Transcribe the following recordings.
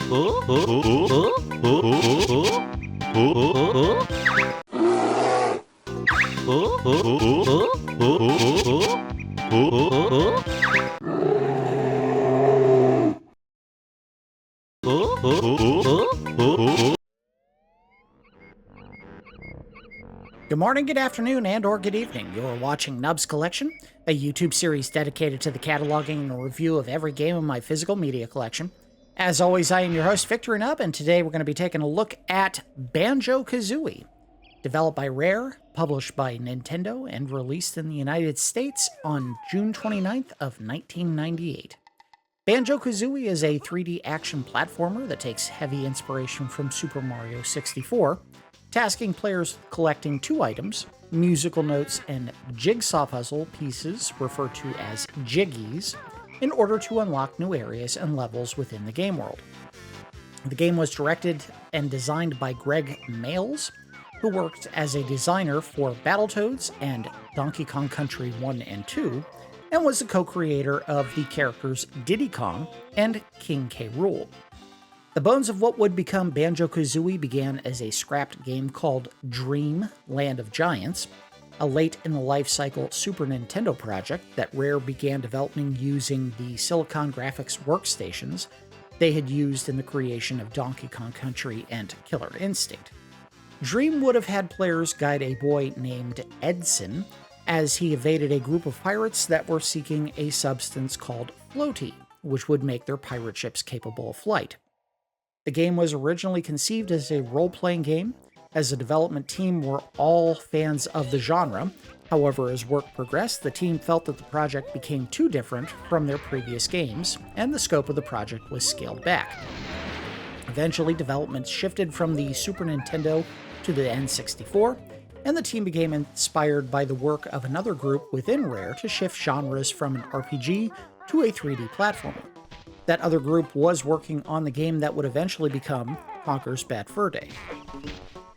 Good morning, good afternoon, and or good evening. You're watching Nub's Collection, a YouTube series dedicated to the cataloging and review of every game in my physical media collection. As always, I am your host, Victor Nub, and today we're going to be taking a look at Banjo-Kazooie. Developed by Rare, published by Nintendo, and released in the United States on June 29th of 1998. Banjo-Kazooie is a 3D action platformer that takes heavy inspiration from Super Mario 64, tasking players with collecting two items, musical notes and jigsaw puzzle pieces referred to as Jiggies, in order to unlock new areas and levels within the game world. The game was directed and designed by Greg Mayles, who worked as a designer for Battletoads and Donkey Kong Country 1 and 2, and was the co-creator of the characters Diddy Kong and King K. Rool. The bones of what would become Banjo-Kazooie began as a scrapped game called Dream: Land of Giants, a late-in-the-life-cycle Super Nintendo project that Rare began developing using the Silicon Graphics workstations they had used in the creation of Donkey Kong Country and Killer Instinct. Dream would have had players guide a boy named Edson as he evaded a group of pirates that were seeking a substance called Floaty, which would make their pirate ships capable of flight. The game was originally conceived as a role-playing game, as the development team were all fans of the genre. However, as work progressed, the team felt that the project became too different from their previous games, and the scope of the project was scaled back. Eventually, development shifted from the Super Nintendo to the N64, and the team became inspired by the work of another group within Rare to shift genres from an RPG to a 3D platformer. That other group was working on the game that would eventually become Conker's Bad Fur Day.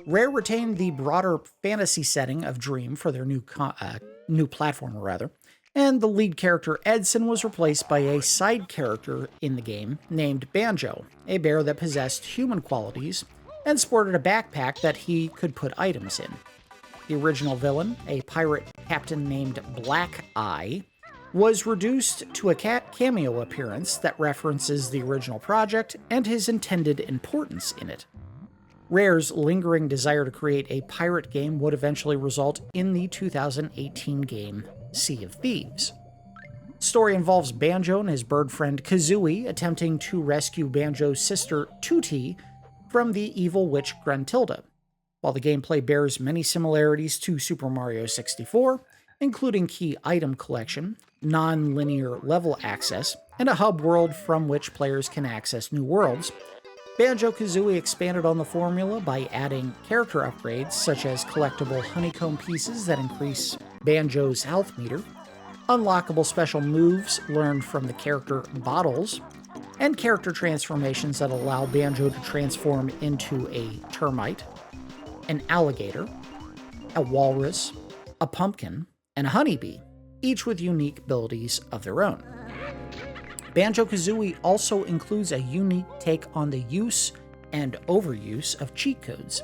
Rare retained the broader fantasy setting of Dream for their new platformer, and the lead character Edson was replaced by a side character in the game named Banjo, a bear that possessed human qualities and sported a backpack that he could put items in. The original villain, a pirate captain named Black Eye, was reduced to a cameo appearance that references the original project and his intended importance in it. Rare's lingering desire to create a pirate game would eventually result in the 2018 game Sea of Thieves. The story involves Banjo and his bird friend Kazooie attempting to rescue Banjo's sister Tooty from the evil witch Gruntilda. While the gameplay bears many similarities to Super Mario 64, including key item collection, non-linear level access, and a hub world from which players can access new worlds, Banjo-Kazooie expanded on the formula by adding character upgrades such as collectible honeycomb pieces that increase Banjo's health meter, unlockable special moves learned from the character bottles, and character transformations that allow Banjo to transform into a termite, an alligator, a walrus, a pumpkin, and a honeybee, each with unique abilities of their own. Banjo-Kazooie also includes a unique take on the use and overuse of cheat codes,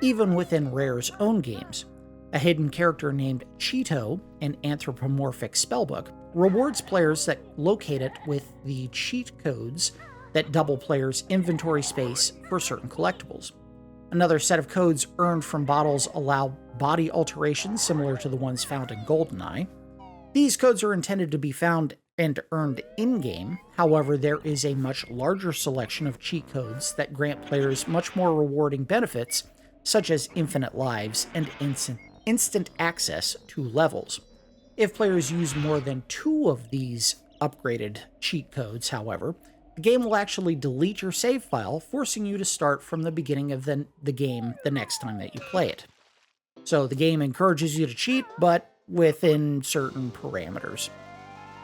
even within Rare's own games. A hidden character named Cheeto, an anthropomorphic spellbook, rewards players that locate it with the cheat codes that double players' inventory space for certain collectibles. Another set of codes earned from bottles allow body alterations similar to the ones found in GoldenEye. These codes are intended to be found and earned in-game. However, there is a much larger selection of cheat codes that grant players much more rewarding benefits, such as infinite lives and instant access to levels. If players use more than two of these upgraded cheat codes, however, the game will actually delete your save file, forcing you to start from the beginning of the game the next time that you play it. So the game encourages you to cheat, but within certain parameters.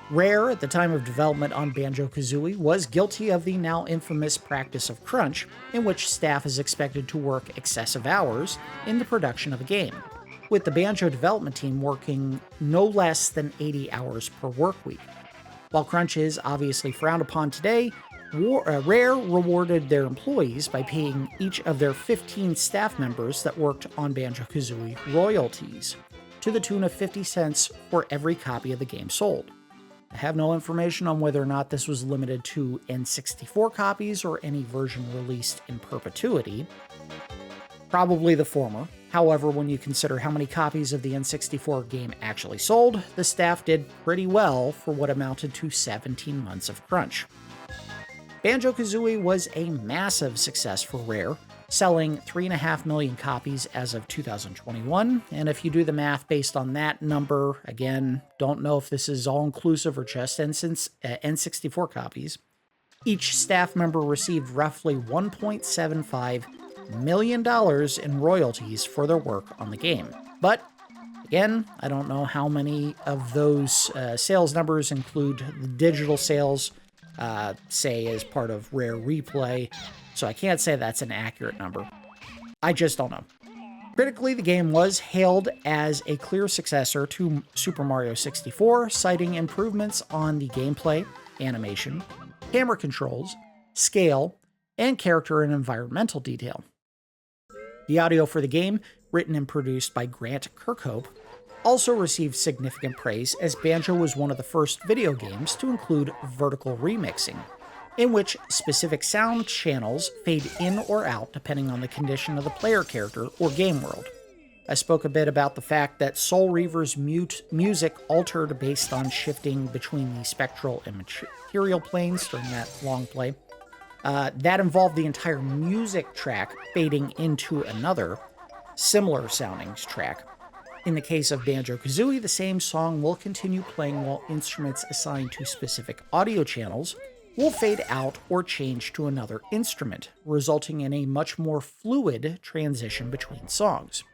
Rare, at the time of development on Banjo-Kazooie, was guilty of the now infamous practice of crunch, in which staff is expected to work excessive hours in the production of a game, with the Banjo development team working no less than 80 hours per work week. While crunch is obviously frowned upon today, Rare rewarded their employees by paying each of their 15 staff members that worked on Banjo-Kazooie royalties, to the tune of 50 cents for every copy of the game sold. I have no information on whether or not this was limited to N64 copies or any version released in perpetuity. Probably the former. However, when you consider how many copies of the N64 game actually sold, the staff did pretty well for what amounted to 17 months of crunch. Banjo-Kazooie was a massive success for Rare, selling 3.5 million copies as of 2021, and if you do the math based on that number, again, don't know if this is all-inclusive or just N64 copies, each staff member received roughly $1.75 million in royalties for their work on the game. But, again, I don't know how many of those sales numbers include the digital sales, say as part of Rare Replay, so I can't say that's an accurate number. I just don't know. Critically, the game was hailed as a clear successor to Super Mario 64, citing improvements on the gameplay, animation, camera controls, scale, and character and environmental detail. The audio for the game, written and produced by Grant Kirkhope, also received significant praise as Banjo was one of the first video games to include vertical remixing, in which specific sound channels fade in or out depending on the condition of the player character or game world. I spoke a bit about the fact that Soul Reaver's music altered based on shifting between the spectral and material planes during that long play. That involved the entire music track fading into another, similar sounding track. In the case of Banjo-Kazooie, the same song will continue playing while instruments assigned to specific audio channels will fade out or change to another instrument, resulting in a much more fluid transition between songs.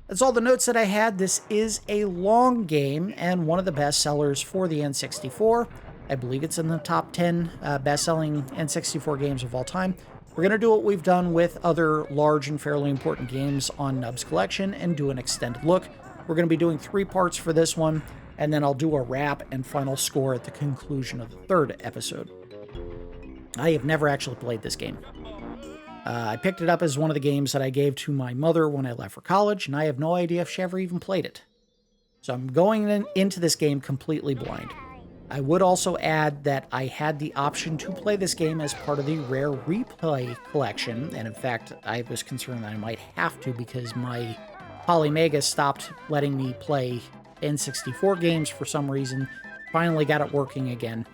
That's all the notes that I had. This is a long game and one of the best sellers for the N64. I believe it's in the top 10 best-selling N64 games of all time. We're going to do what we've done with other large and fairly important games on Nub's Collection and do an extended look. We're going to be doing 3 parts for this one, and then I'll do a wrap and final score at the conclusion of the 3rd episode. I have never actually played this game. I picked it up as one of the games that I gave to my mother when I left for college, and I have no idea if she ever even played it. So I'm going into this game completely blind. I would also add that I had the option to play this game as part of the Rare Replay collection, and in fact, I was concerned that I might have to because my Polymega stopped letting me play N64 games for some reason. Finally got it working again.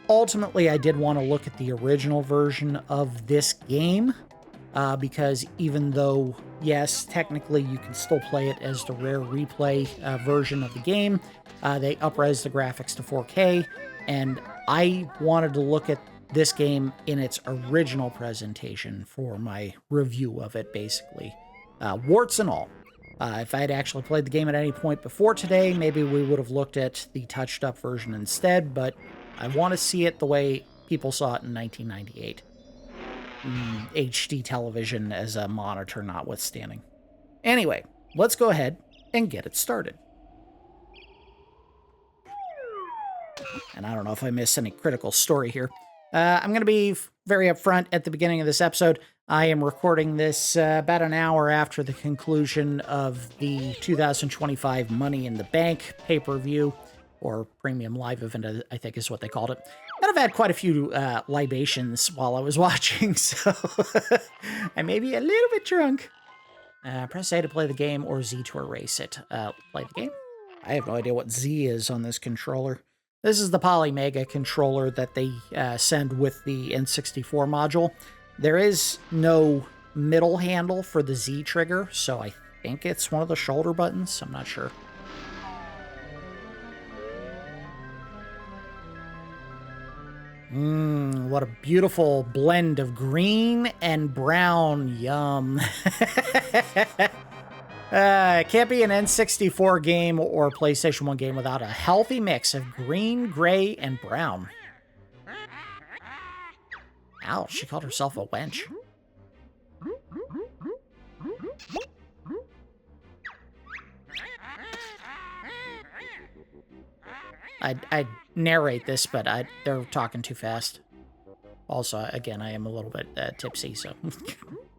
Ultimately, I did want to look at the original version of this game, because even though, yes, technically you can still play it as the Rare Replay version of the game, they up-res the graphics to 4K, and I wanted to look at this game in its original presentation for my review of it, basically. Warts and all. If I had actually played the game at any point before today, maybe we would have looked at the touched-up version instead, but I want to see it the way people saw it in 1998. HD television as a monitor notwithstanding. Anyway, let's go ahead and get it started. And I don't know if I missed any critical story here. I'm going to be very upfront at the beginning of this episode. I am recording this about an hour after the conclusion of the 2025 Money in the Bank pay-per-view, or premium live event, I think is what they called it. And I've had quite a few libations while I was watching, so I may be a little bit drunk. Press A to play the game, or Z to erase it. Play the game. I have no idea what Z is on this controller. This is the Polymega controller that they send with the N64 module. There is no middle handle for the Z trigger, so I think it's one of the shoulder buttons. I'm not sure. What a beautiful blend of green and brown. Yum. It can't be an N64 game or PlayStation 1 game without a healthy mix of green, gray, and brown. Ow, she called herself a wench. I'd narrate this, but they're talking too fast. Also, again, I am a little bit tipsy, so I'm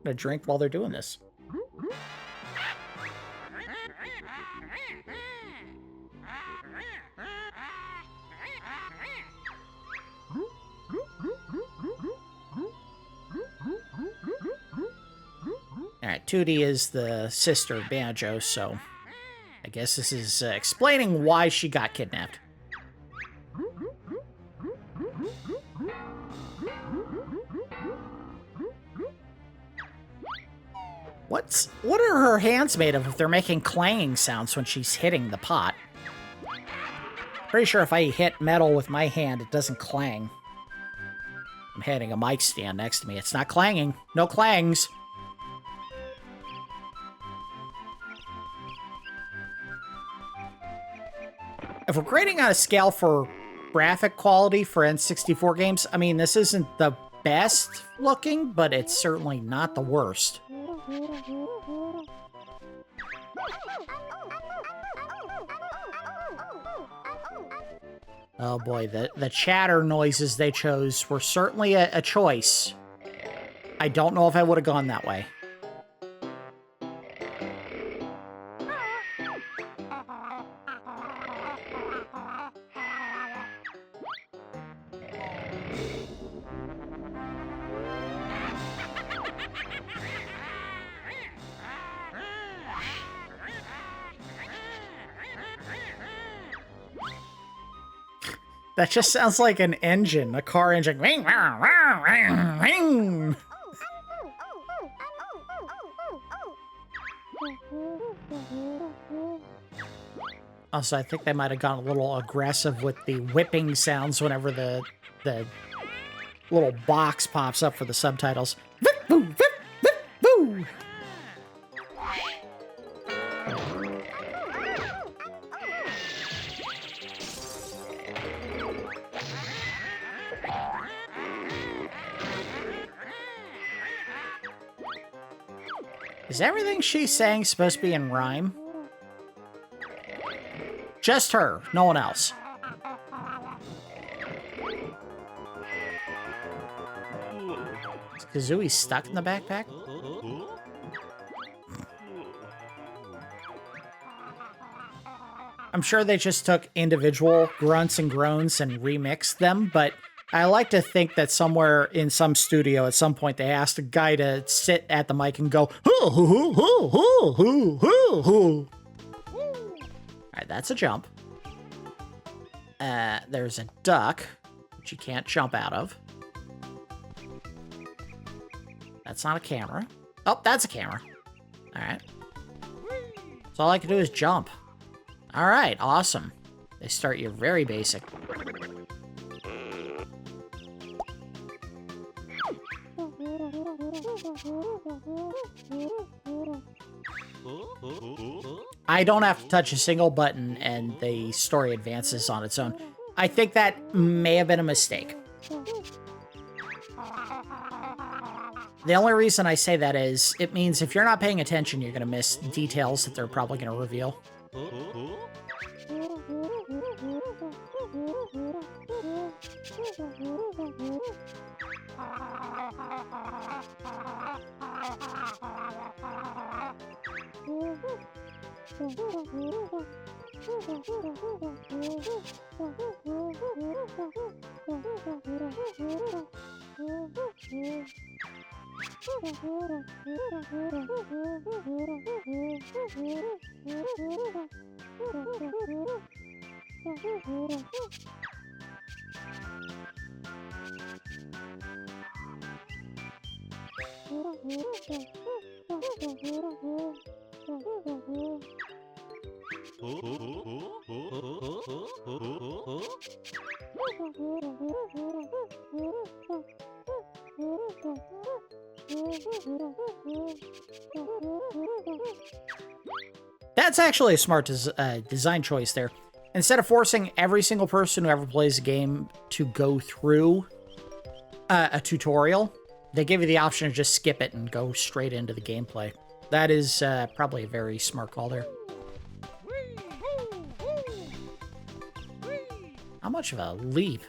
gonna drink while they're doing this. Alright, Tooty is the sister of Banjo, so I guess this is explaining why she got kidnapped. What are her hands made of if they're making clanging sounds when she's hitting the pot? Pretty sure if I hit metal with my hand, it doesn't clang. I'm hitting a mic stand next to me. It's not clanging. No clangs. If we're grading on a scale for graphic quality for N64 games, I mean, this isn't the best looking, but it's certainly not the worst. Oh boy, the chatter noises they chose were certainly a choice. I don't know if I would have gone that way. That just sounds like an engine, a car engine. Also, I think they might have gone a little aggressive with the whipping sounds whenever the little box pops up for the subtitles. Is everything she's saying supposed to be in rhyme? Just her, no one else. Is Kazooie stuck in the backpack? I'm sure they just took individual grunts and groans and remixed them, but I like to think that somewhere in some studio at some point they asked a guy to sit at the mic and go, hoo, hoo, hoo, hoo, hoo, hoo, hoo, hoo. Alright, that's a jump. There's a duck, which you can't jump out of. That's not a camera. Oh, that's a camera. Alright. So all I can do is jump. Alright, awesome. They start you very basic. I don't have to touch a single button and the story advances on its own. I think that may have been a mistake. The only reason I say that is it means if you're not paying attention, you're going to miss details that they're probably going to reveal. That's actually a smart design choice there. Instead of forcing every single person who ever plays a game to go through a tutorial, they give you the option to just skip it and go straight into the gameplay. That is probably a very smart call there. How much of a leap?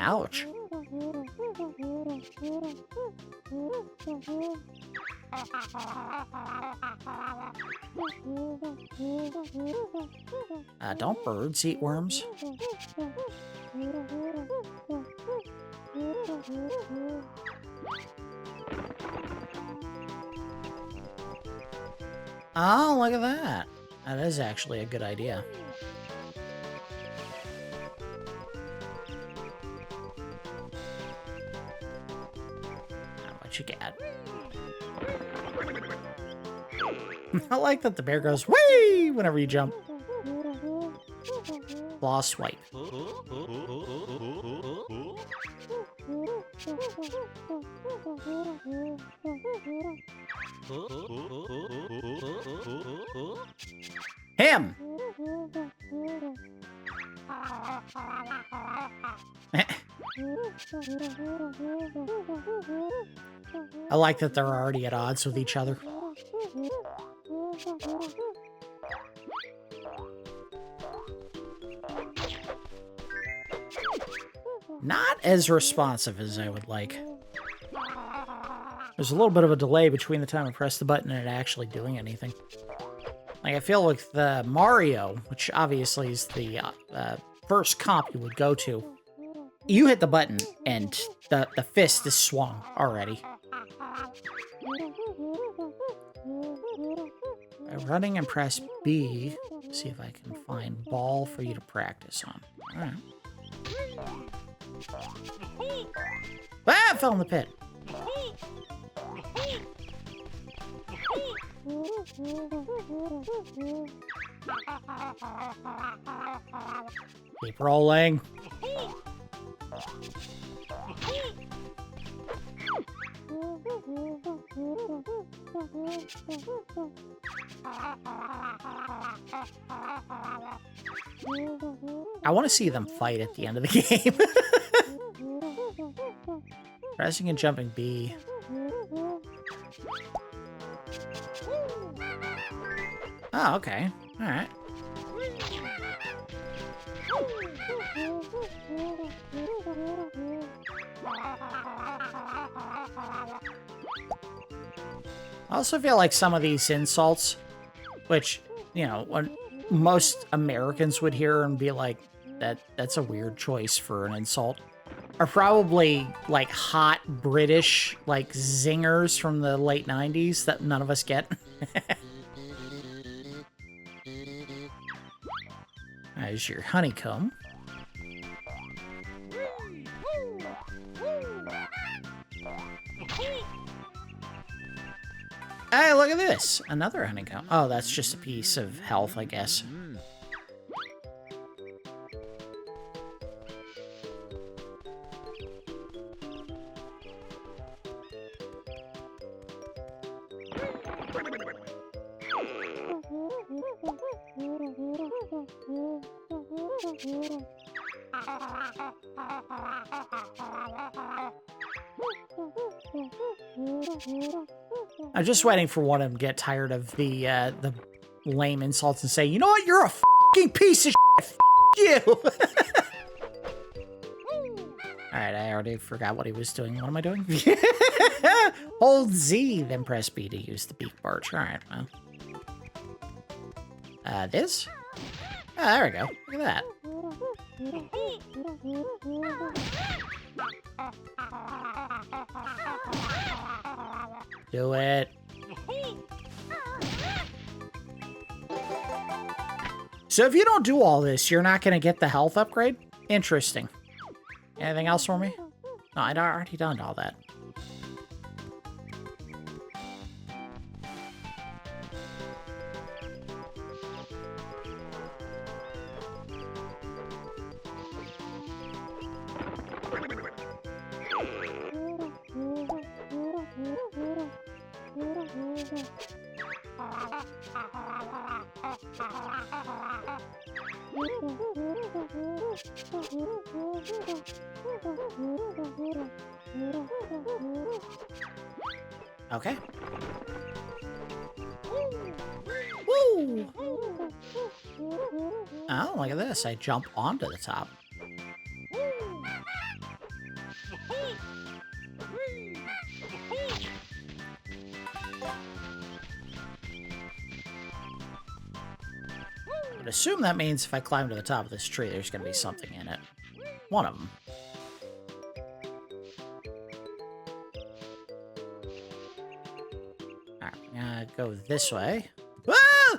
Ouch. Don't birds eat worms? Oh, look at that. That is actually a good idea. What you get? I like that the bear goes, whee, whenever you jump. Claw swipe. Him! I like that they're already at odds with each other. Not as responsive as I would like. There's a little bit of a delay between the time I press the button and it actually doing anything. Like, I feel like the Mario, which obviously is the first comp you would go to, you hit the button and the fist is swung already. By running and press B, see if I can find ball for you to practice on. All right. Ah, I fell in the pit. Keep rolling. I want to see them fight at the end of the game. Pressing and jumping B. Oh, okay. All right. I also feel like some of these insults, which, you know, when most Americans would hear and be like, that's a weird choice for an insult, are probably like hot British, like zingers from the late 90s that none of us get. There's your honeycomb. Hey, look at this! Another honeycomb. Oh, that's just a piece of health, I guess. I'm just waiting for one of them to get tired of the lame insults and say, you know what, you're a f***ing piece of shit, you! Alright, I already forgot what he was doing. What am I doing? Hold Z, then press B to use the beak barge. Alright, well. This? Oh, there we go. Look at that. Do it. So if you don't do all this, you're not going to get the health upgrade? Interesting. Anything else for me? No, I'd already done all that. Okay. Woo! Oh, look at this. I jump onto the top. assume that means if I climb to the top of this tree, there's going to be something in it. One of them. Alright, I'm gonna go this way. Ah!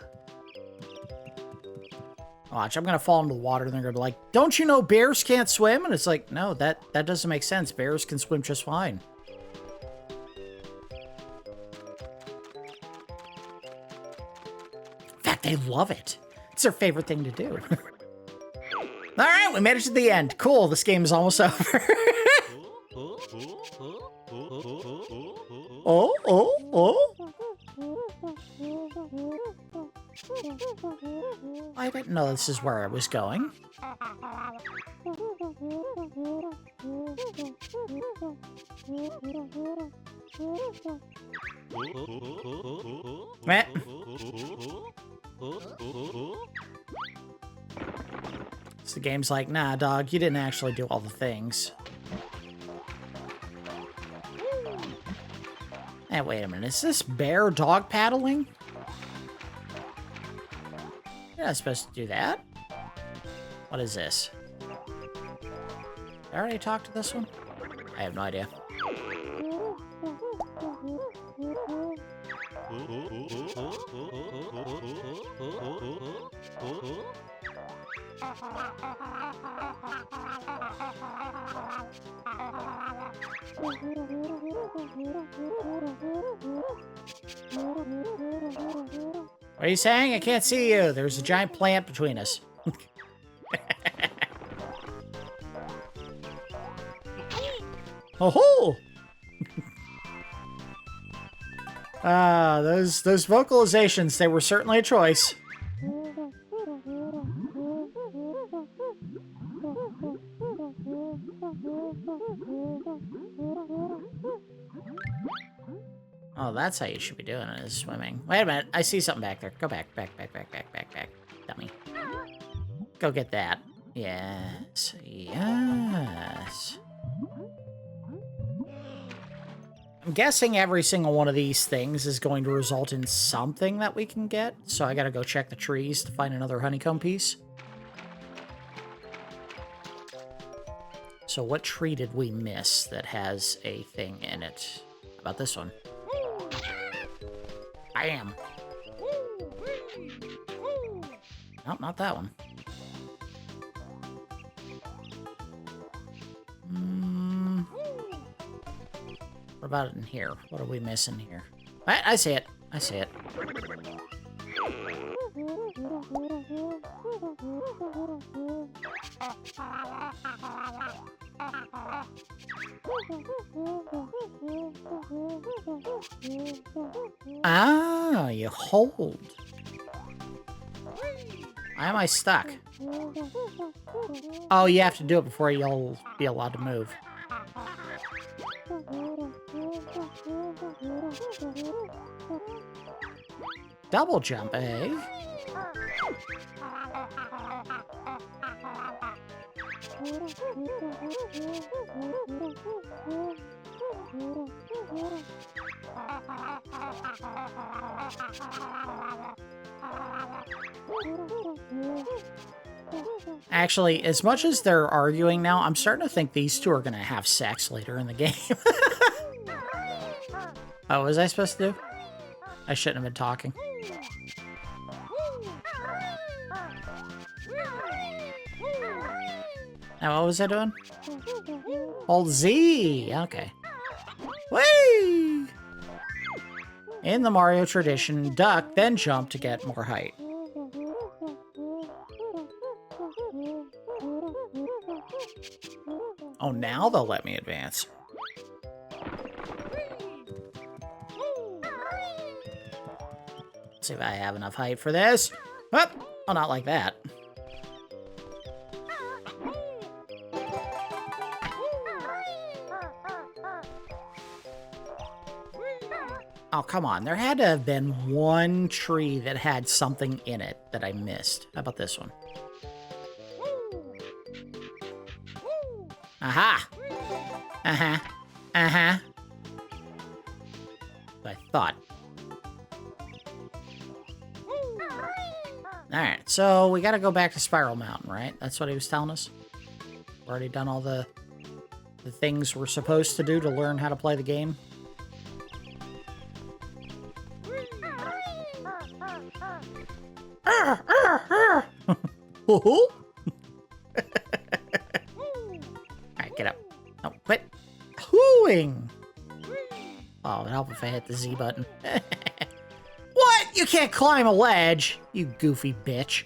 Watch, I'm gonna fall into the water and they're gonna be like, don't you know bears can't swim? And it's like, no, that doesn't make sense. Bears can swim just fine. In fact, they love it. It's their favorite thing to do. Alright, we made it to the end. Cool, this game is almost over. Oh. I didn't know this is where I was going. Meh. So the game's like, nah, dog, you didn't actually do all the things. Hey, wait a minute. Is this bear dog paddling? You're not supposed to do that. What is this? Did I already talk to this one? I have no idea. What are you saying? I can't see you. There's a giant plant between us. Oh-ho! Those vocalizations, they were certainly a choice. Oh, that's how you should be doing it, is swimming. Wait a minute, I see something back there. Go back. Dummy. Go get that. Yes. I'm guessing every single one of these things is going to result in something that we can get, so I gotta go check the trees to find another honeycomb piece. So what tree did we miss that has a thing in it? How about this one? Bam! Nope, not that one. What about it in here? What are we missing here? I see it. I see it. Ah, you hold. Why am I stuck? Oh, you have to do it before you'll be allowed to move. Double jump, eh? Actually, as much as they're arguing now, I'm starting to think these two are going to have sex later in the game. Oh, was I supposed to do? I shouldn't have been talking. Now, what was I doing? Hold Z. Okay. Whee! In the Mario tradition, duck, then jump to get more height. Oh, now they'll let me advance. Let's see if I have enough height for this. Oh, not like that. Oh, come on. There had to have been one tree that had something in it that I missed. How about this one? Aha! Uh-huh. I thought. Alright, so we gotta go back to Spiral Mountain, right? That's what he was telling us? We've already done all the things we're supposed to do to learn how to play the game. Alright, get up. No, quit. Hooing! Oh, it'd help if I hit the Z button. What? You can't climb a ledge, you goofy bitch.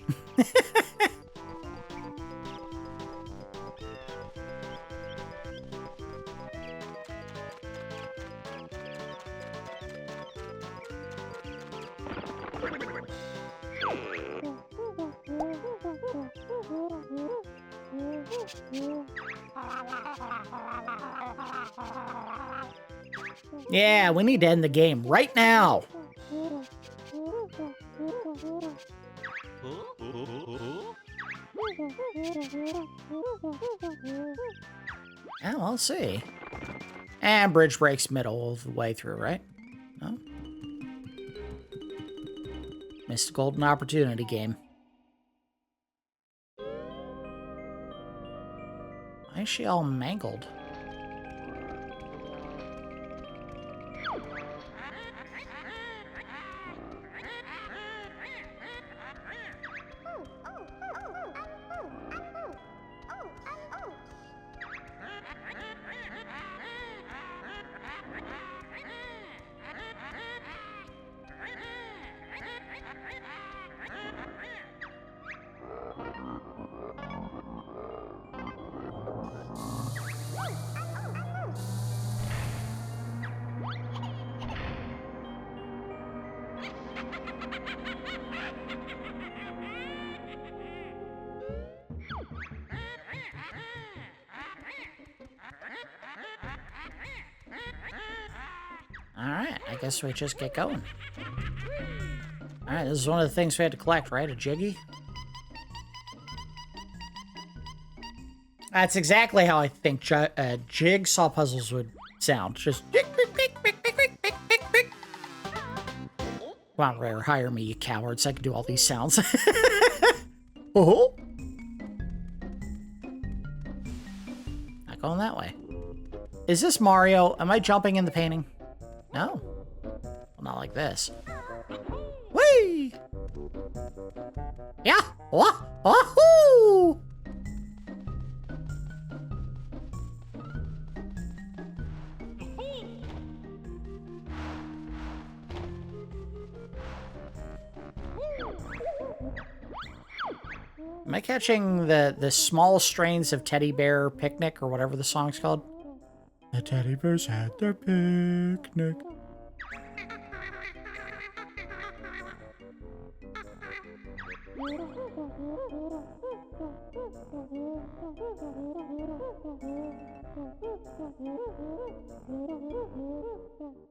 Yeah, we need to end the game right now. Yeah, we'll see. And bridge breaks middle of the way through, right? No? Missed a golden opportunity game. Why is she all mangled? Alright, I guess we just get going. Alright, this is one of the things we had to collect, right? A Jiggy? That's exactly how I think jigsaw puzzles would sound. Just... Come on, Rare, hire me, you cowards. I can do all these sounds. Oh! Not going that way. Is this Mario? Am I jumping in the painting? No. Well, not like this. Whee! Yeah! Wahoo! Am I catching the small strains of Teddy Bear Picnic or whatever the song's called? The teddy bears had their picnic.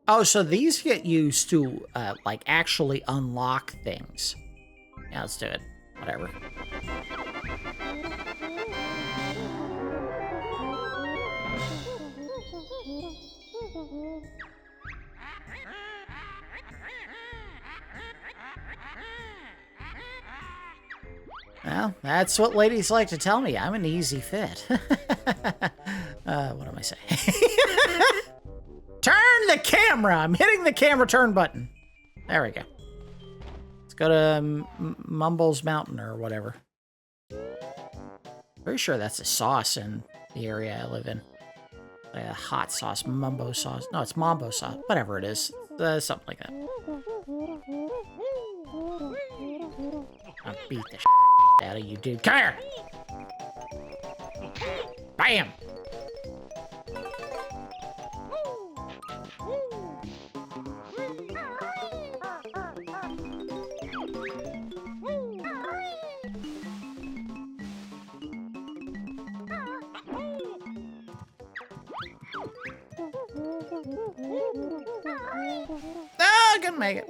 Oh, so these get used to, like, actually unlock things. Yeah, let's do it. Whatever. Well, that's what ladies like to tell me. I'm an easy fit. What am I saying? Turn the camera! I'm hitting the camera turn button. There we go. Let's go to Mumbo's Mountain or whatever. Pretty sure that's a sauce in the area I live in. Like a hot sauce, mumbo sauce. No, it's mambo sauce. Whatever it is. Something like that. I'll beat the shit out of you, dude. Come here! Bam! I can make it.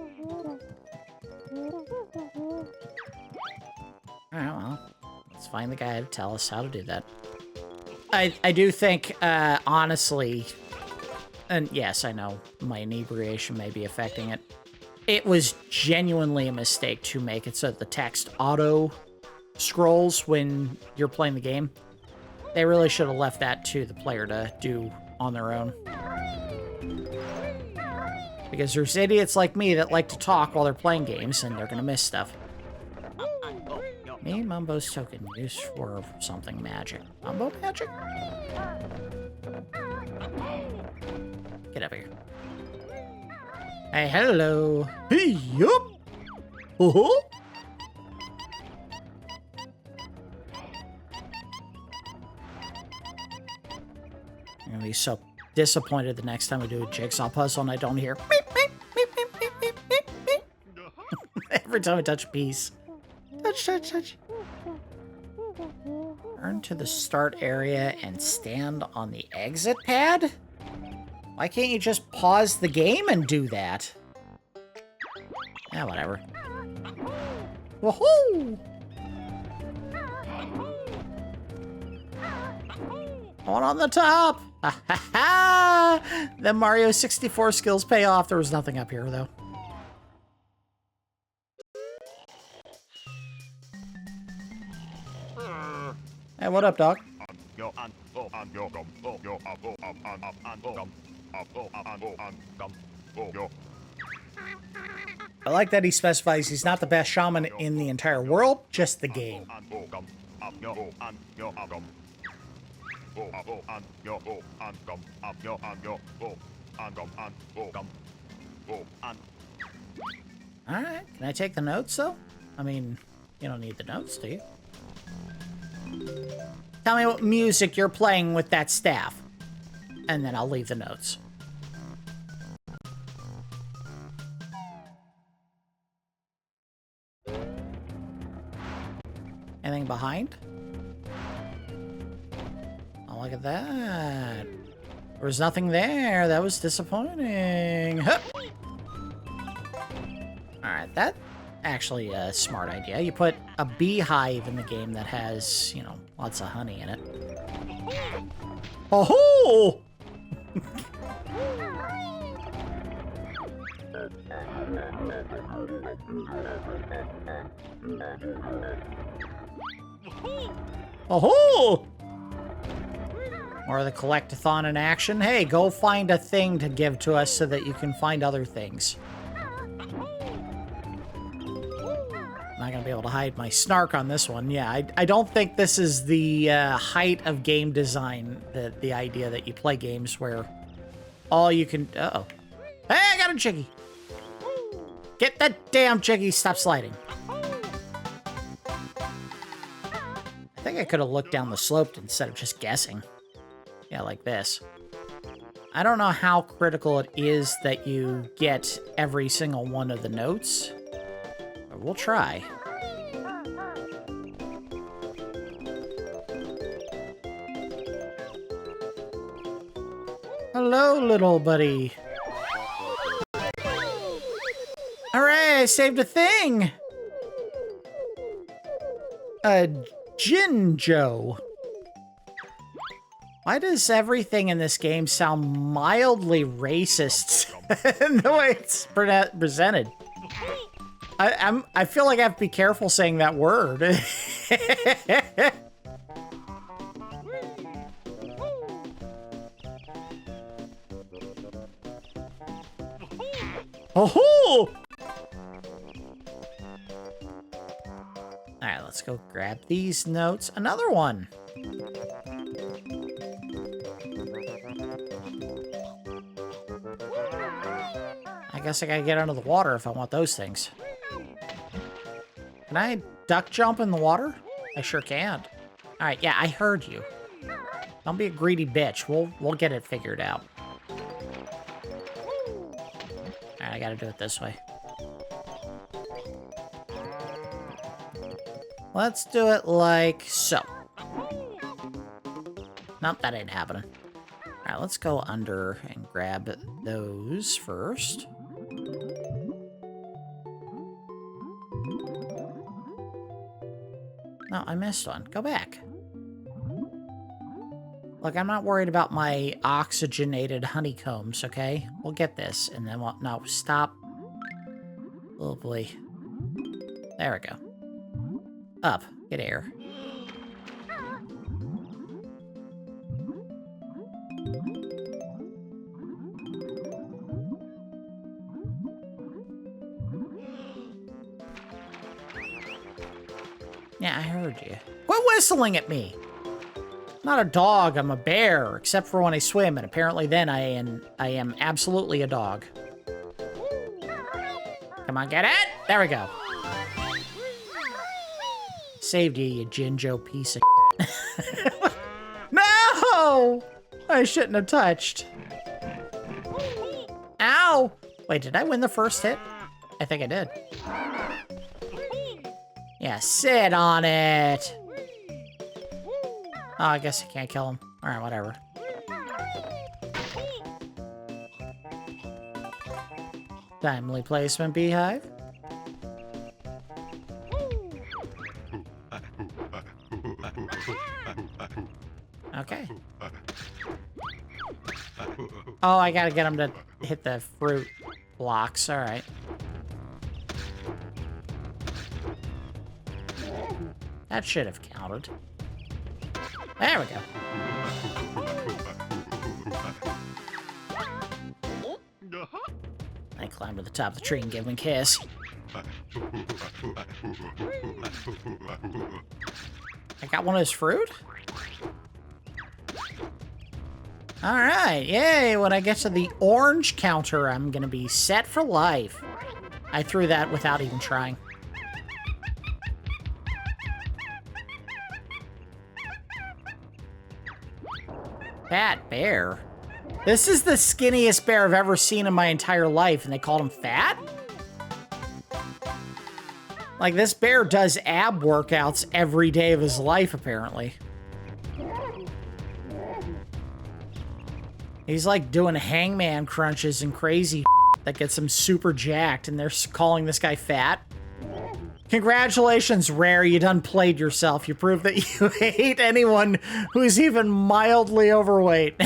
Alright, well, let's find the guy to tell us how to do that. I do think, honestly, and yes, I know my inebriation may be affecting it, It was genuinely a mistake to make it so that the text auto scrolls when you're playing the game. They really should have left that to the player to do on their own. Because there's idiots like me that like to talk while they're playing games, and they're gonna miss stuff. Me, Mumbo's token used for something magic. Mumbo magic? Get over here. Hey, hello. Hey, yup. Oh-ho. I'm gonna be so disappointed the next time we do a jigsaw puzzle and I don't hear beep, beep, beep, beep, beep, beep, beep, beep. Every time I touch a piece. Touch, touch, touch. Turn to the start area and stand on the exit pad? Why can't you just pause the game and do that? Yeah, whatever. Woohoo! One on the top! Ha ha ha! The Mario 64 skills pay off. There was nothing up here, though. Hey, what up, dog? I like that he specifies he's not the best shaman in the entire world, just the game. Alright, can I take the notes, though? I mean, you don't need the notes, do you? Tell me what music you're playing with that staff, and then I'll leave the notes. Anything behind? Oh, look at that. There was nothing there. That was disappointing. Huh. Alright, that actually a smart idea. You put a beehive in the game that has, you know, lots of honey in it. Oh-ho! Oh-ho! Or the collectathon in action. Hey, go find a thing to give to us so that you can find other things. I'm not gonna be able to hide my snark on this one. Yeah, I don't think this is the height of game design, the idea that you play games where all you can... Uh-oh. Hey, I got a Jiggy! Get that damn Jiggy, stop sliding. I think I could have looked down the slope instead of just guessing. Yeah, like this. I don't know how critical it is that you get every single one of the notes. But we'll try. Hello, little buddy. Hooray, I saved a thing! A Jinjo. Why does everything in this game sound mildly racist in the way it's presented? I feel like I have to be careful saying that word. Oh-ho! Alright, let's go grab these notes. Another one! I guess I gotta get under the water if I want those things. Can I duck jump in the water? I sure can. Alright, yeah, I heard you. Don't be a greedy bitch. We'll get it figured out. Alright, I gotta do it this way. Let's do it like so. Nope, that ain't happening. Alright, let's go under and grab those first. No, I missed one. Go back. Look, I'm not worried about my oxygenated honeycombs, okay? We'll get this, and then we'll... No, stop. Oh boy. There we go. Up. Get air. Yeah, I heard you. Quit whistling at me! Not a dog, I'm a bear, except for when I swim, and apparently then I am absolutely a dog. Come on, get it! There we go. Saved you, you Jinjo piece of No! I shouldn't have touched. Ow! Wait, did I win the first hit? I think I did. Yeah, sit on it! Oh, I guess I can't kill him. Alright, whatever. Timely placement, beehive. Okay. Oh, I gotta get him to hit the fruit blocks. Alright. That should have counted. There we go. I climbed to the top of the tree and gave him a kiss. I got one of his fruit? Alright, yay! When I get to the orange counter, I'm gonna be set for life. I threw that without even trying. Fat bear? This is the skinniest bear I've ever seen in my entire life, and they called him fat? Like, this bear does ab workouts every day of his life, apparently. He's like doing hangman crunches and crazy that gets him super jacked, and they're calling this guy fat. Congratulations, Rare, you done played yourself. You proved that you hate anyone who's even mildly overweight.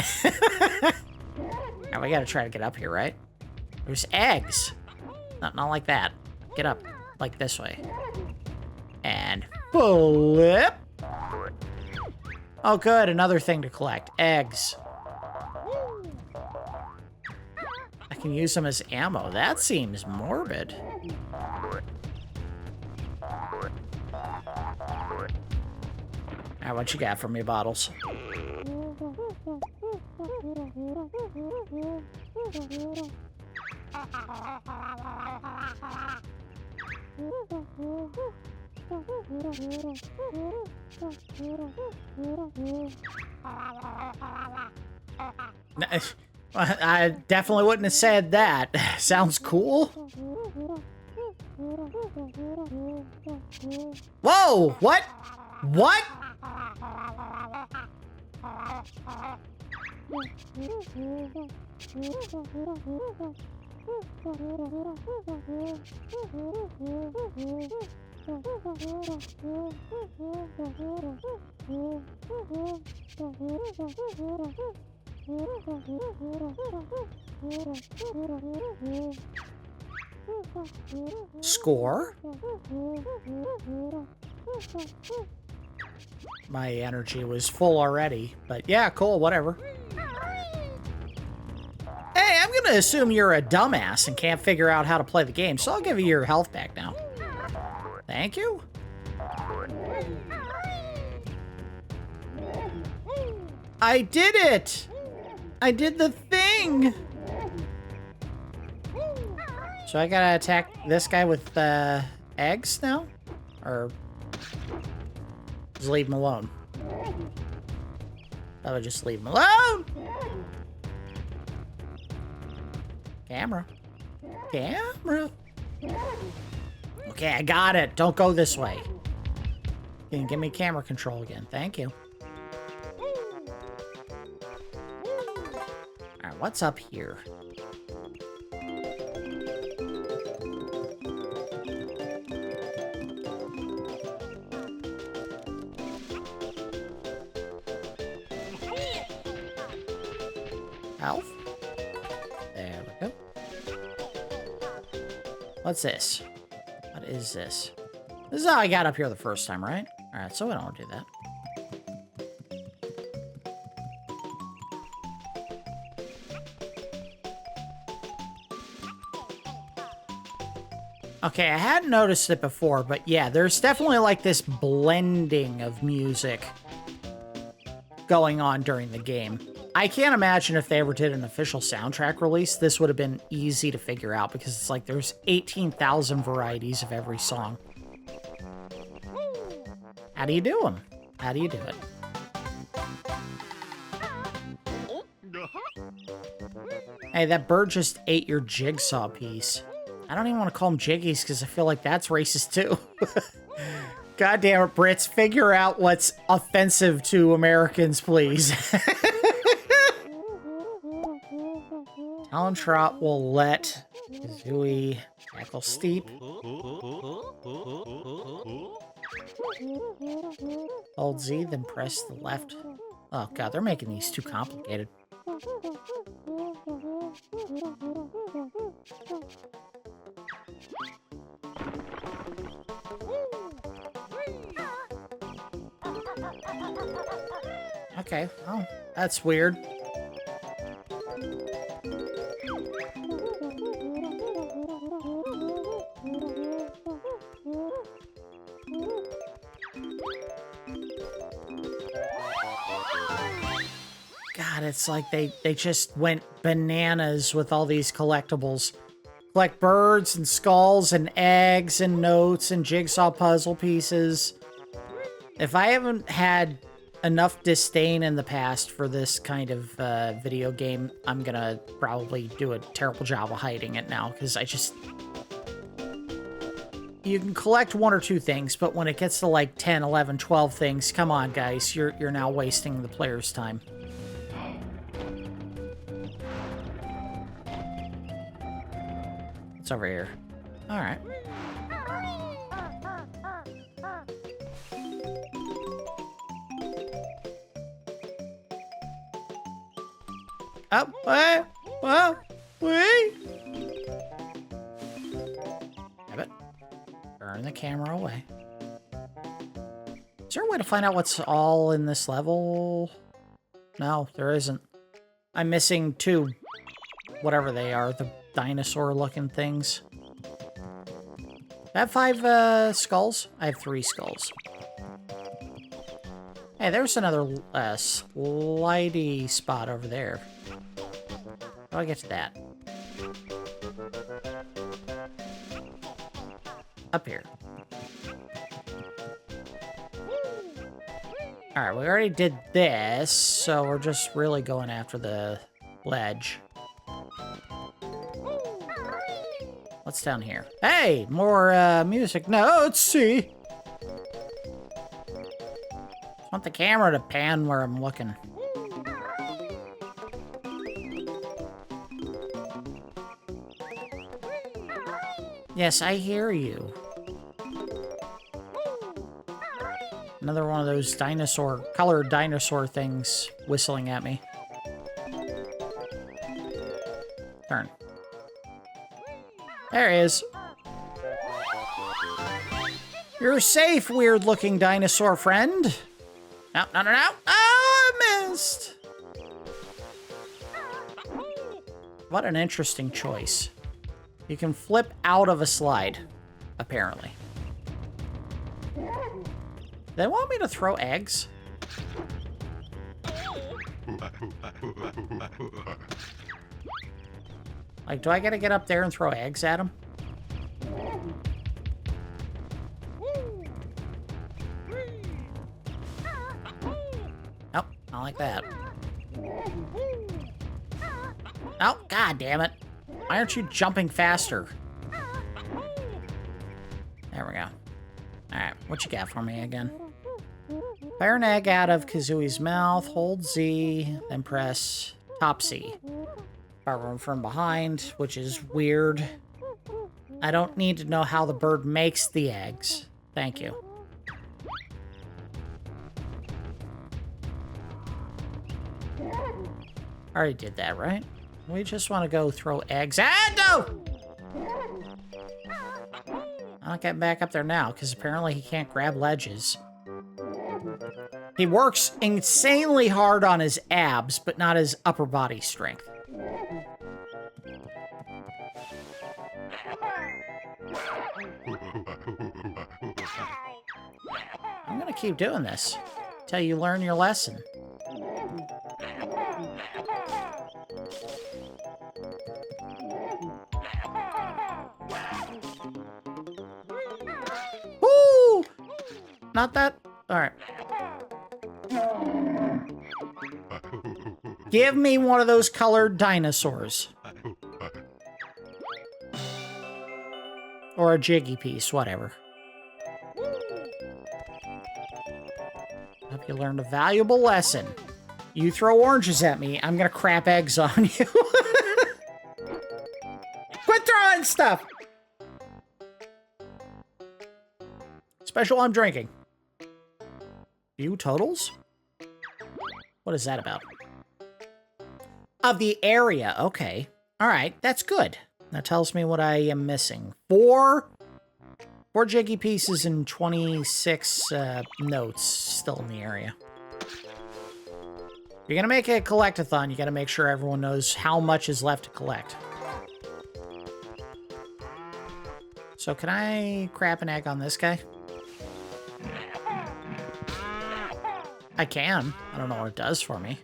Now we gotta try to get up here, right? There's eggs. Not like that. Get up, like this way. And flip. Oh good, another thing to collect. Eggs. I can use them as ammo. That seems morbid. Alright, what you got for me, Bottles? I definitely wouldn't have said that. Sounds cool. Whoa! What? What? Score? My energy was full already, but yeah, cool, whatever. Hey, I'm gonna assume you're a dumbass and can't figure out how to play the game, so I'll give you your health back now. Thank you. I did it! I did the thing! So I gotta attack this guy with eggs now? Or just leave him alone? I would just leave him alone! Camera. Camera. Okay, I got it. Don't go this way. You can give me camera control again. Thank you. Alright, what's up here? Health? There we go. What's this? What is this? This is how I got up here the first time, right? Alright, so I don't want to do that. Okay, I hadn't noticed it before, but yeah, there's definitely like this blending of music going on during the game. I can't imagine if they ever did an official soundtrack release, this would have been easy to figure out because it's like there's 18,000 varieties of every song. How do you do them? How do you do it? Hey, that bird just ate your jigsaw piece. I don't even want to call them Jiggies because I feel like that's racist too. God damn it, Brits. Figure out what's offensive to Americans, please. Talon Trot will let Kazooie tackle steep. Hold Z, then press the left. Oh god, they're making these too complicated. Okay, well, that's weird. God, it's like they just went bananas with all these collectibles. Collect birds and skulls and eggs and notes and jigsaw puzzle pieces. If I haven't had enough disdain in the past for this kind of video game, I'm gonna probably do a terrible job of hiding it now, because I just... You can collect one or two things, but when it gets to like 10, 11, 12 things, come on guys, you're now wasting the player's time. It's over here. Alright. Up, wait, whoa, wait. Have it. Turn the camera away. Is there a way to find out what's all in this level? No, there isn't. I'm missing two, whatever they are, the dinosaur-looking things. I have 5 skulls? I have 3 skulls. Hey, there's another slidey spot over there. How do I get to that? Up here. Alright, we already did this, so we're just really going after the ledge. What's down here? Hey! More music notes, see? I want the camera to pan where I'm looking. Yes, I hear you. Another one of those dinosaur, colored dinosaur things whistling at me. Turn. There he is. You're safe, weird-looking dinosaur friend. No, no, no, no. Oh, I missed. What an interesting choice. You can flip out of a slide, apparently. They want me to throw eggs? Like, do I gotta get up there and throw eggs at them? Nope, not like that. Oh, god damn it. Why aren't you jumping faster? There we go. Alright, what you got for me again? Fire an egg out of Kazooie's mouth, hold Z, then press top C. Fire him from behind, which is weird. I don't need to know how the bird makes the eggs. Thank you. Already did that, right? We just want to go throw eggs. Ah, no! I'm not getting back up there now, because apparently he can't grab ledges. He works insanely hard on his abs, but not his upper body strength. I'm gonna keep doing this until you learn your lesson. Woo! Not that. All right. Give me one of those colored dinosaurs. Or a jiggy piece, whatever. Hope you learned a valuable lesson. You throw oranges at me, I'm gonna crap eggs on you. Quit throwing stuff! Special I'm drinking. View totals? What is that about? Of the area, okay. Alright, that's good. That tells me what I am missing. Four jiggy pieces and 26 notes still in the area. If you're gonna make a collect-a-thon, you gotta make sure everyone knows how much is left to collect. So can I crap an egg on this guy? I can. I don't know what it does for me.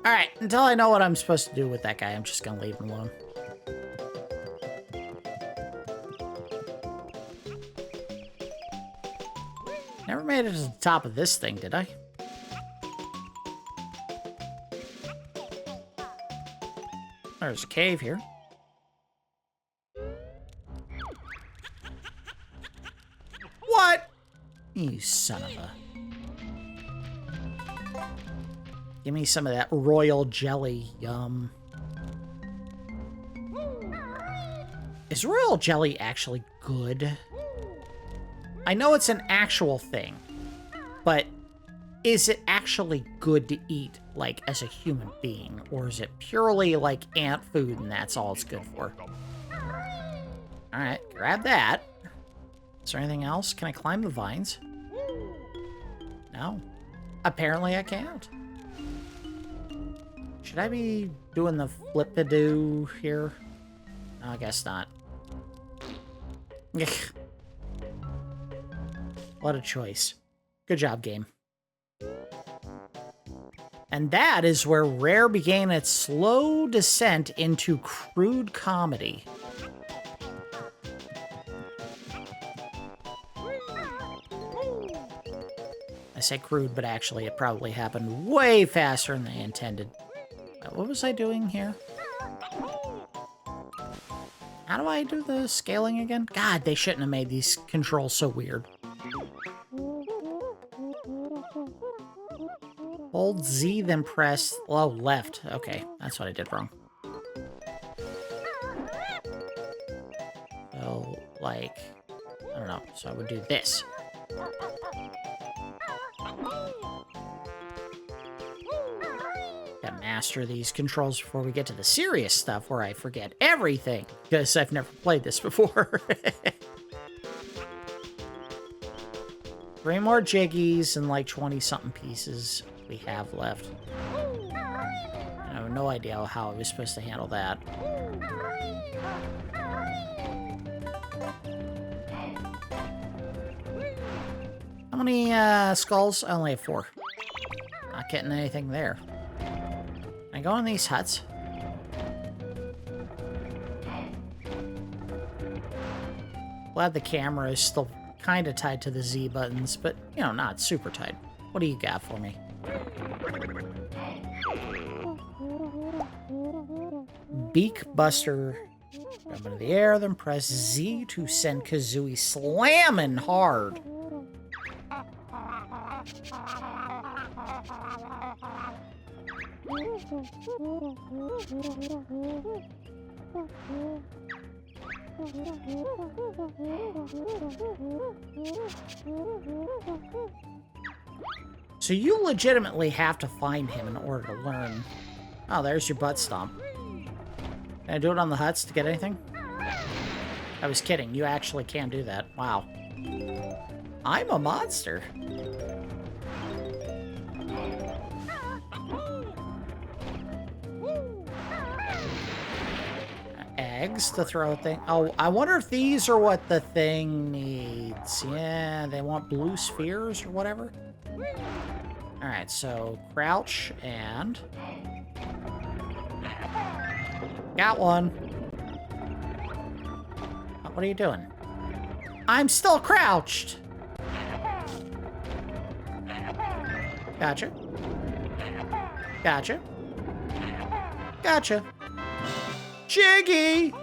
Alright, until I know what I'm supposed to do with that guy, I'm just gonna leave him alone. Never made it to the top of this thing, did I? There's a cave here. What? You son of a... Give me some of that royal jelly. Yum. Is royal jelly actually good? I know it's an actual thing, but is it actually good to eat, like, as a human being? Or is it purely, like, ant food and that's all it's good for? Alright, grab that. Is there anything else? Can I climb the vines? No. Apparently I can't. Should I be doing the flip-a-doo here? No, I guess not. What a choice. Good job, game. And that is where Rare began its slow descent into crude comedy. I say crude, but actually it probably happened way faster than they intended. What was I doing here? How do I do the scaling again? God, they shouldn't have made these controls so weird. Hold Z, then press... Oh, left. Okay, that's what I did wrong. So, like... I don't know. So I would do this. Gotta master these controls before we get to the serious stuff where I forget everything. Because I've never played this before. 3 more jiggies and like 20-something pieces we have left. I have no idea how I was supposed to handle that. How many skulls? I only have 4. Not getting anything there. Can I go in these huts? Glad the camera is still kind of tied to the Z buttons, but, you know, not super tight. What do you got for me? Beak Buster. Jump into the air, then press Z to send Kazooie slamming hard. So you legitimately have to find him in order to learn. Oh, there's your butt stomp. Can I do it on the huts to get anything? I was kidding. You actually can do that. Wow. I'm a monster. Eggs to throw a thing. Oh, I wonder if these are what the thing needs. Yeah, they want blue spheres or whatever. Alright, so crouch and... Got one. Oh, what are you doing? I'm still crouched! Gotcha. Gotcha. Gotcha. Jiggy!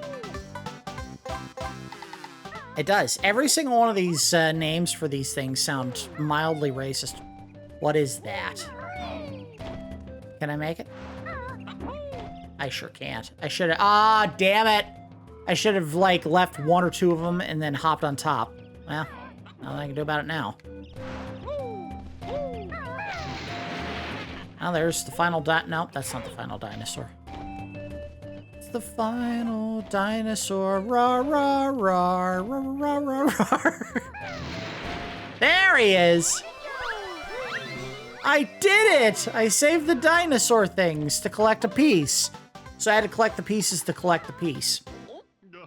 It does. Every single one of these names for these things sound mildly racist. What is that? Can I make it? I sure can't. I should have... Ah, damn it! I should have, like, left one or two of them and then hopped on top. Well, nothing I can do about it now. Oh, there's the final Nope, that's not the final dinosaur. It's the final dinosaur. Rawr, rawr, rawr, rawr, rawr, rawr, rawr. There he is! I did it! I saved the dinosaur things to collect a piece. So I had to collect the pieces to collect the piece.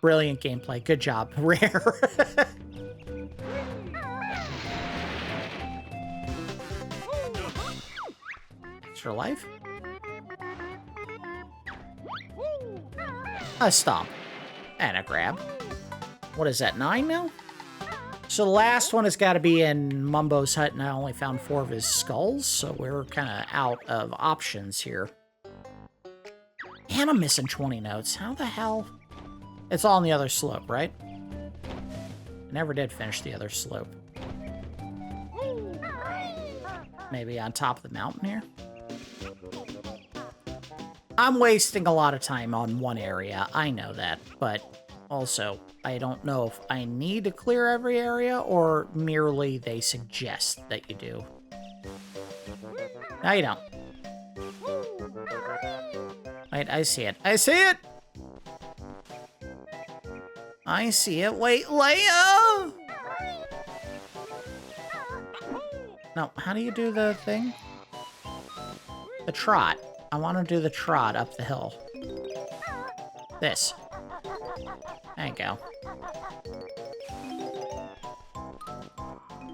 Brilliant gameplay. Good job. Rare. Extra life? A stomp. And a grab. What is that, 9 now? So the last one has got to be in Mumbo's hut, and I only found 4 of his skulls, so we're kind of out of options here. And I'm missing 20 notes. How the hell? It's all on the other slope, right? I never did finish the other slope. Maybe on top of the mountain here? I'm wasting a lot of time on one area. I know that, but also, I don't know if I need to clear every area or merely they suggest that you do. No, you don't. Wait, I see it. I see it! I see it. Wait, Leia! No, how do you do the thing? The trot. I want to do the trot up the hill. This. There you go.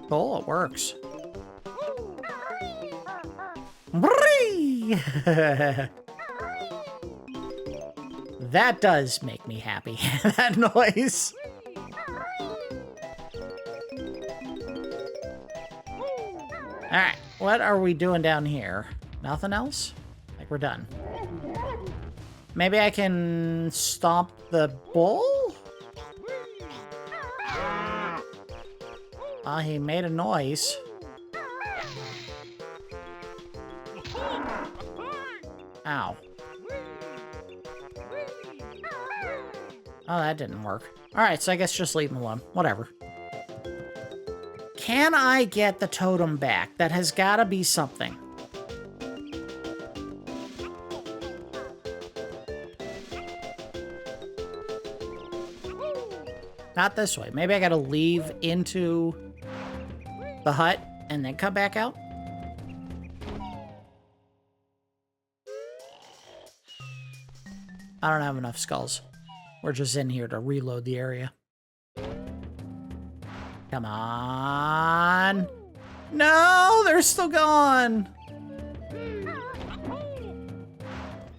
Cool, it works. That does make me happy, that noise. Alright, what are we doing down here? Nothing else? Like we're done. Maybe I can stomp the bull? He made a noise. Ow. Oh, that didn't work. Alright, so I guess just leave him alone. Whatever. Can I get the totem back? That has got to be something. Not this way. Maybe I gotta leave into the hut and then come back out? I don't have enough skulls. We're just in here to reload the area. Come on. No, they're still gone.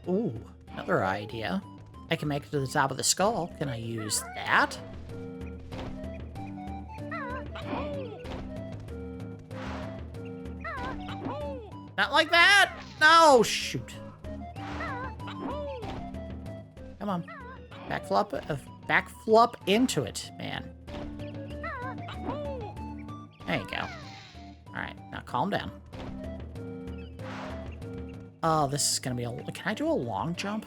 Ooh, another idea. I can make it to the top of the skull. Can I use that? Not like that! No, shoot. Come on. Backflip into it, man. There you go. Alright, now calm down. Oh, this is gonna be a... Can I do a long jump?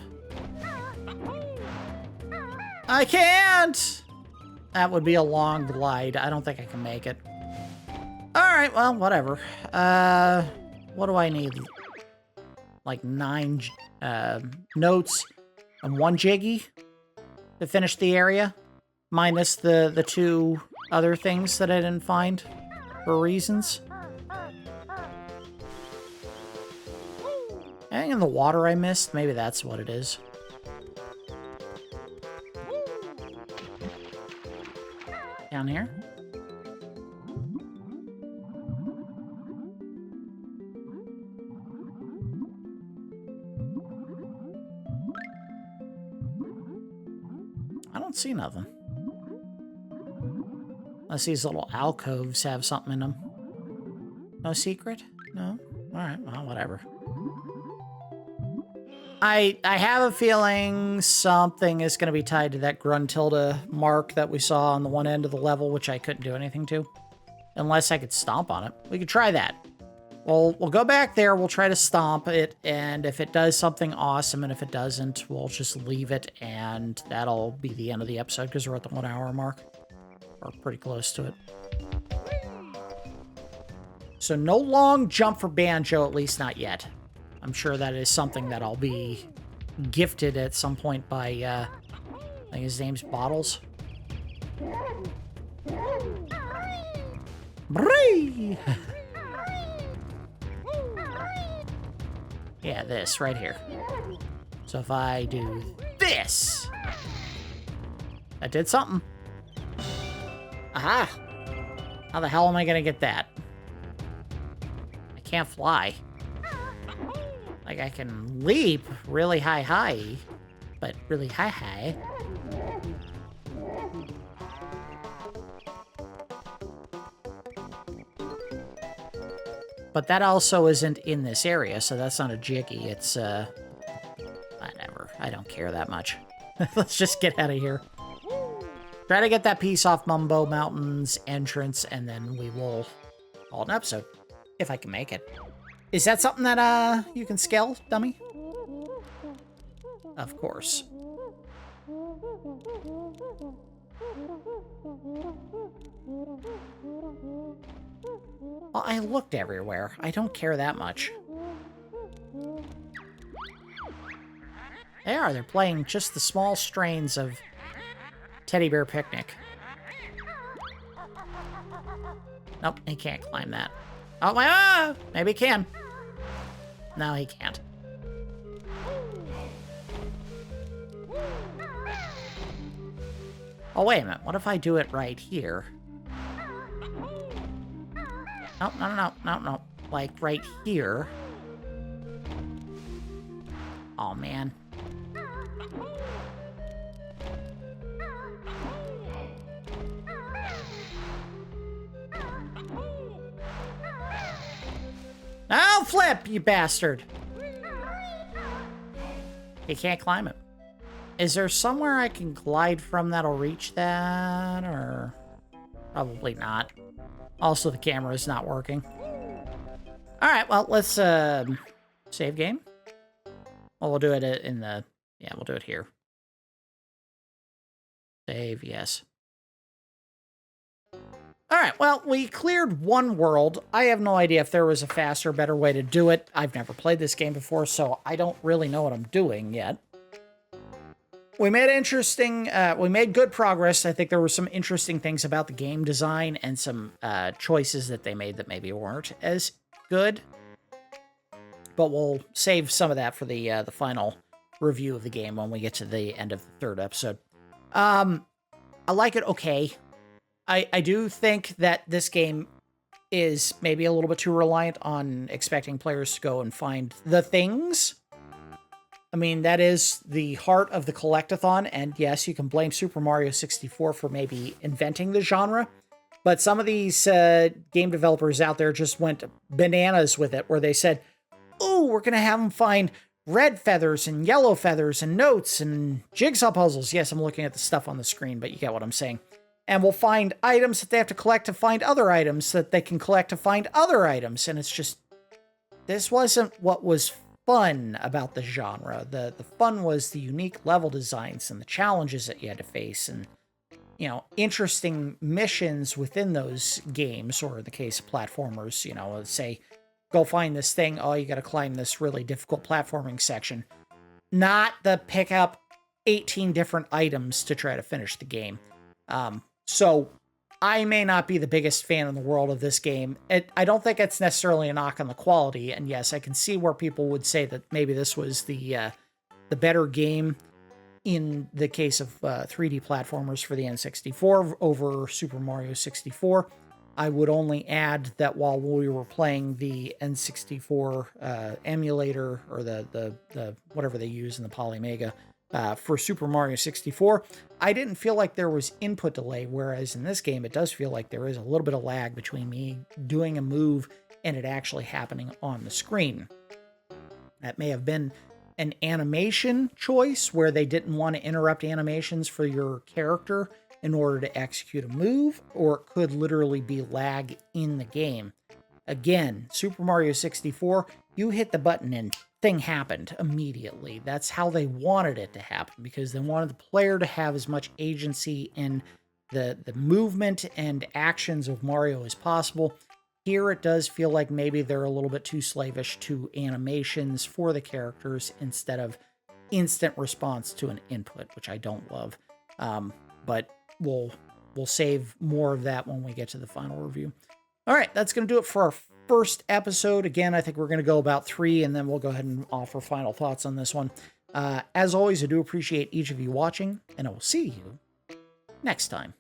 I can't! That would be a long glide. I don't think I can make it. Alright, well, whatever. What do I need? Like 9 notes and 1 Jiggy to finish the area? Minus the 2 other things that I didn't find for reasons. Anything in the water I missed? Maybe that's what it is. Down here? I don't see nothing. Unless these little alcoves have something in them. No secret? No? Alright, well, whatever. I have a feeling something is going to be tied to that Gruntilda mark that we saw on the one end of the level, which I couldn't do anything to. Unless I could stomp on it. We could try that. We'll go back there, we'll try to stomp it, and if it does something awesome, and if it doesn't, we'll just leave it, and that'll be the end of the episode, because we're at the 1 hour mark. Or pretty close to it. So no long jump for Banjo, at least not yet. I'm sure that is something that I'll be gifted at some point by, I think his name's Bottles. Bree! Yeah, this right here. So if I do this, that did something. Aha! How the hell am I gonna get that? I can't fly. Like, I can leap really high, but really high. But that also isn't in this area, so that's not a Jiggy. It's, whatever. I don't care that much. Let's just get out of here. Try to get that piece off Mumbo Mountain's entrance, and then we will call it an episode. If I can make it. Is that something that, you can scale, dummy? Of course. Well, I looked everywhere. I don't care that much. They're playing just the small strains of Teddy Bear Picnic. Nope, he can't climb that. Oh, maybe he can. No, he can't. Oh, wait a minute. What if I do it right here? Nope, no. Like, right here. Oh, man. Now flip, you bastard! You can't climb it. Is there somewhere I can glide from that'll reach that, or... Probably not. Also, the camera is not working. Alright, well, let's, save game? Well, we'll do it in the... Yeah, we'll do it here. Save, yes. Alright, well, we cleared one world. I have no idea if there was a faster, better way to do it. I've never played this game before, so I don't really know what I'm doing yet. We made good progress. I think there were some interesting things about the game design and some choices that they made that maybe weren't as good. But we'll save some of that for the final review of the game when we get to the end of the 3rd episode. I like it okay. I do think that this game is maybe a little bit too reliant on expecting players to go and find the things. I mean, that is the heart of the collectathon, and yes, you can blame Super Mario 64 for maybe inventing the genre, but some of these game developers out there just went bananas with it, where they said, ooh, we're going to have them find red feathers and yellow feathers and notes and jigsaw puzzles. Yes, I'm looking at the stuff on the screen, but you get what I'm saying. And we'll find items that they have to collect to find other items that they can collect to find other items. And it's just, this wasn't what was fun about the genre. The fun was the unique level designs and the challenges that you had to face, and interesting missions within those games, or in the case of platformers, say, go find this thing. Oh, you got to climb this really difficult platforming section. Not the pick up 18 different items to try to finish the game. So I may not be the biggest fan in the world of this game. I don't think it's necessarily a knock on the quality. And yes, I can see where people would say that maybe this was the better game in the case of 3D platformers for the N64 over Super Mario 64. I would only add that while we were playing the N64 emulator, or the whatever they use in the Polymega for Super Mario 64, I didn't feel like there was input delay, whereas in this game it does feel like there is a little bit of lag between me doing a move and it actually happening on the screen. That may have been an animation choice where they didn't want to interrupt animations for your character in order to execute a move, or it could literally be lag in the game. Again, Super Mario 64, you hit the button and thing happened immediately. That's how they wanted it to happen, because they wanted the player to have as much agency in the movement and actions of Mario as possible. Here it does feel like maybe they're a little bit too slavish to animations for the characters instead of instant response to an input, which I don't love. But we'll save more of that when we get to the final review. All right, that's going to do it for our first episode. Again, I think we're going to go about 3, and then we'll go ahead and offer final thoughts on this one. As always, I do appreciate each of you watching, and I will see you next time.